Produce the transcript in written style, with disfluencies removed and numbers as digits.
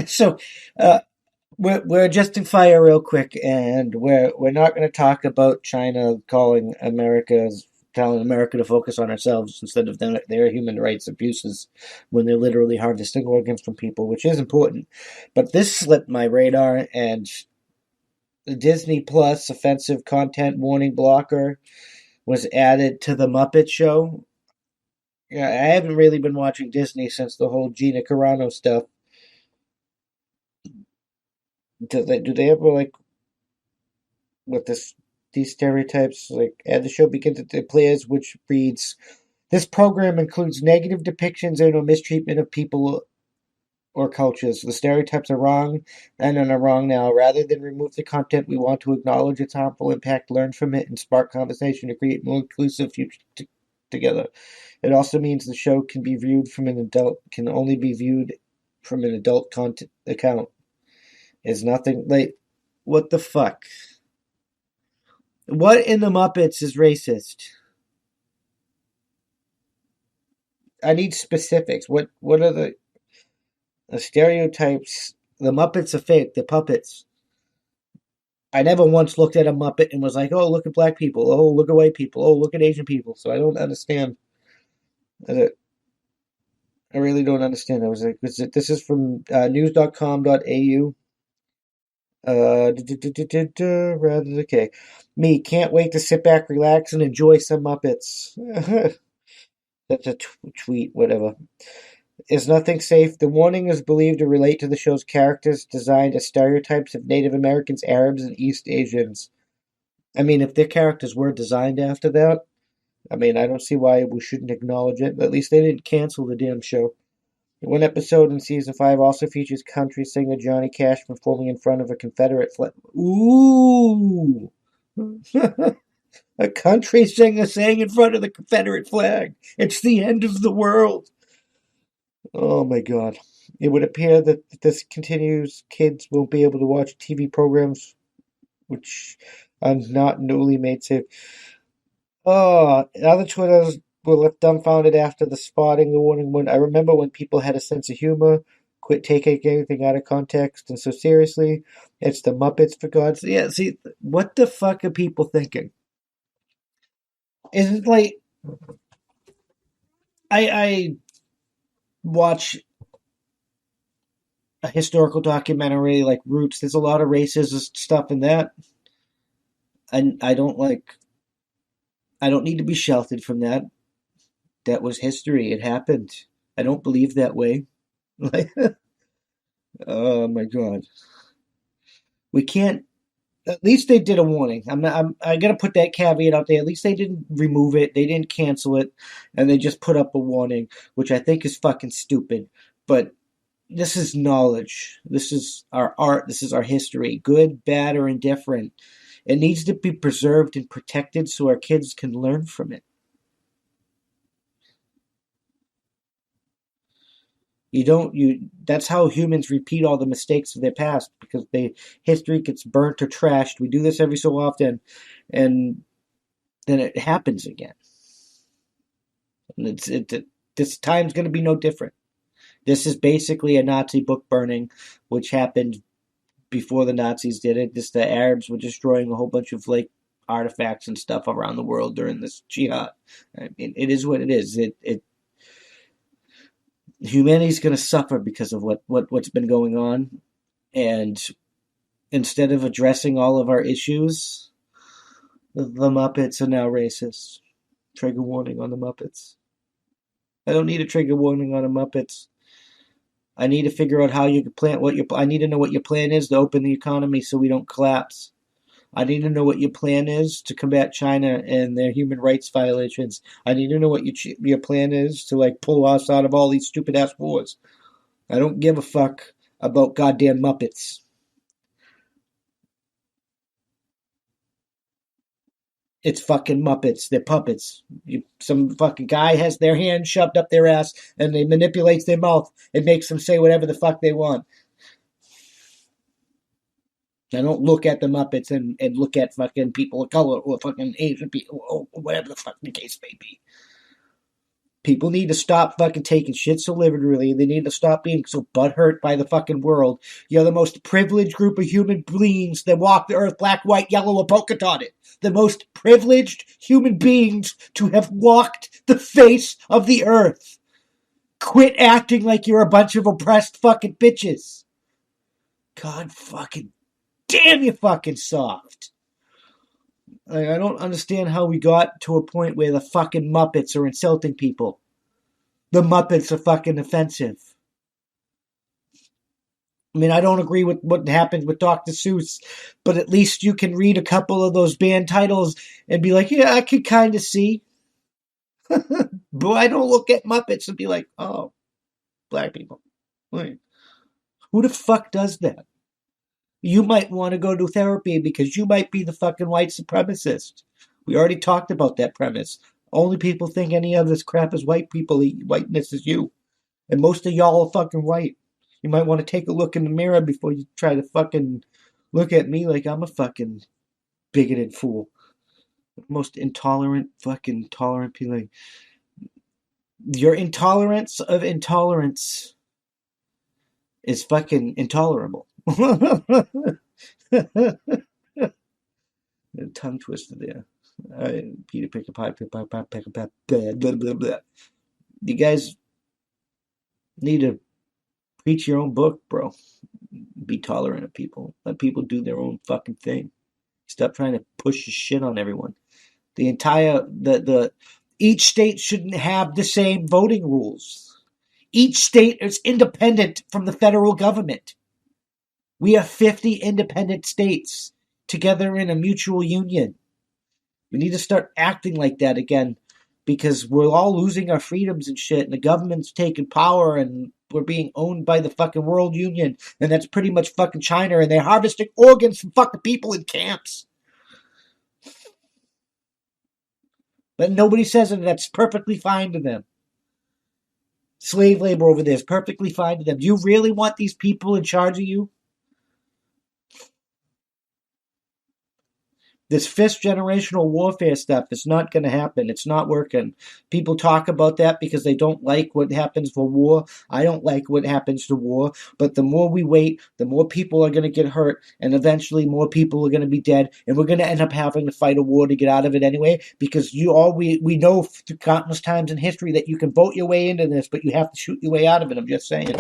So, we're adjusting fire real quick, and we're not going to talk about China telling America to focus on ourselves instead of their human rights abuses when they're literally harvesting organs from people, which is important. But this slipped my radar, and the Disney Plus offensive content warning blocker was added to the Muppet Show. Yeah, I haven't really been watching Disney since the whole Gina Carano stuff. Do they ever like with these stereotypes like as the show begins it plays which reads this program includes negative depictions and or mistreatment of people or cultures. The stereotypes are wrong and are wrong now. Rather than remove the content, we want to acknowledge its harmful impact, learn from it, and spark conversation to create more inclusive future together. It also means the show can only be viewed from an adult content account. Is nothing like what the fuck? What in the Muppets is racist? I need specifics. What are the stereotypes? The Muppets are fake. The puppets. I never once looked at a Muppet and was like, "Oh, look at black people. Oh, look at white people. Oh, look at Asian people." So I don't understand. I really don't understand. I was like, this is from news.com.au. Rather okay. Me can't wait to sit back, relax, and enjoy some Muppets. That's a tweet, whatever. Is nothing safe? The warning is believed to relate to the show's characters designed as stereotypes of Native Americans, Arabs, and East Asians. I mean, if their characters were designed after that, I mean, I don't see why we shouldn't acknowledge it. But at least they didn't cancel the damn show. One episode in season 5 also features country singer Johnny Cash performing in front of a Confederate flag. Ooh! A country singer sang in front of the Confederate flag. It's the end of the world. Oh my god. It would appear that if this continues, kids won't be able to watch TV programs which are not newly made safe. Oh, other Twitters were left dumbfounded after the spotting the warning. When I remember when people had a sense of humor, quit taking anything out of context and so seriously. It's the Muppets for God's sake. Yeah, see, what the fuck are people thinking? Is it like I watch a historical documentary like Roots. There's a lot of racist stuff in that, and I don't need to be sheltered from that. That was history. It happened. I don't believe that way. Like, oh my god, we can't. At least they did a warning. I gotta put that caveat out there. At least they didn't remove it. They didn't cancel it, and they just put up a warning, which I think is fucking stupid. But this is knowledge. This is our art. This is our history. Good, bad, or indifferent. It needs to be preserved and protected so our kids can learn from it. That's how humans repeat all the mistakes of their past because history gets burnt or trashed. We do this every so often and then it happens again. And this time's going to be no different. This is basically a Nazi book burning which happened before the Nazis did it. The Arabs were destroying a whole bunch of like artifacts and stuff around the world during this jihad. I mean, it is what it is. Humanity's going to suffer because of what's been going on, and instead of addressing all of our issues, the Muppets are now racist. Trigger warning on the Muppets. I don't need a trigger warning on the Muppets. I need to figure out how you can plan I need to know what your plan is to open the economy so we don't collapse. I need to know what your plan is to combat China and their human rights violations. I need to know what your plan is to like pull us out of all these stupid ass wars. I don't give a fuck about goddamn Muppets. It's fucking Muppets. They're puppets. Some fucking guy has their hand shoved up their ass and they manipulates their mouth and makes them say whatever the fuck they want. I don't look at the Muppets and look at fucking people of color or fucking Asian people or whatever the fuck the case may be. People need to stop fucking taking shit so literally. They need to stop being so butthurt by the fucking world. You're the most privileged group of human beings that walk the earth, black, white, yellow, or polka dotted. The most privileged human beings to have walked the face of the earth. Quit acting like you're a bunch of oppressed fucking bitches. God fucking damn, you fucking soft. I don't understand how we got to a point where the fucking Muppets are insulting people. The Muppets are fucking offensive. I mean, I don't agree with what happened with Dr. Seuss, but at least you can read a couple of those band titles and be like, yeah, I could kind of see. But I don't look at Muppets and be like, oh, black people. Wait. Who the fuck does that? You might want to go to therapy because you might be the fucking white supremacist. We already talked about that premise. Only people think any of this crap is white people. Whiteness is you. And most of y'all are fucking white. You might want to take a look in the mirror before you try to fucking look at me like I'm a fucking bigoted fool. Most intolerant, fucking tolerant people. Your intolerance of intolerance is fucking intolerable. Tongue twister there. Peter pick a pie, pick a pie, pick a pie, blah, blah, blah, blah. You guys need to preach your own book, bro. Be tolerant of people. Let people do their own fucking thing. Stop trying to push your shit on everyone. Each state shouldn't have the same voting rules. Each state is independent from the federal government. We have 50 independent states together in a mutual union. We need to start acting like that again because we're all losing our freedoms and shit, and the government's taking power, and we're being owned by the fucking World Union, and that's pretty much fucking China, and they're harvesting organs from fucking people in camps. But nobody says it, that's perfectly fine to them. Slave labor over there is perfectly fine to them. Do you really want these people in charge of you? This fifth generational warfare stuff is not going to happen. It's not working. People talk about that because they don't like what happens for war. I don't like what happens to war. But the more we wait, the more people are going to get hurt. And eventually more people are going to be dead. And we're going to end up having to fight a war to get out of it anyway. Because we know through countless times in history that you can vote your way into this, but you have to shoot your way out of it. I'm just saying.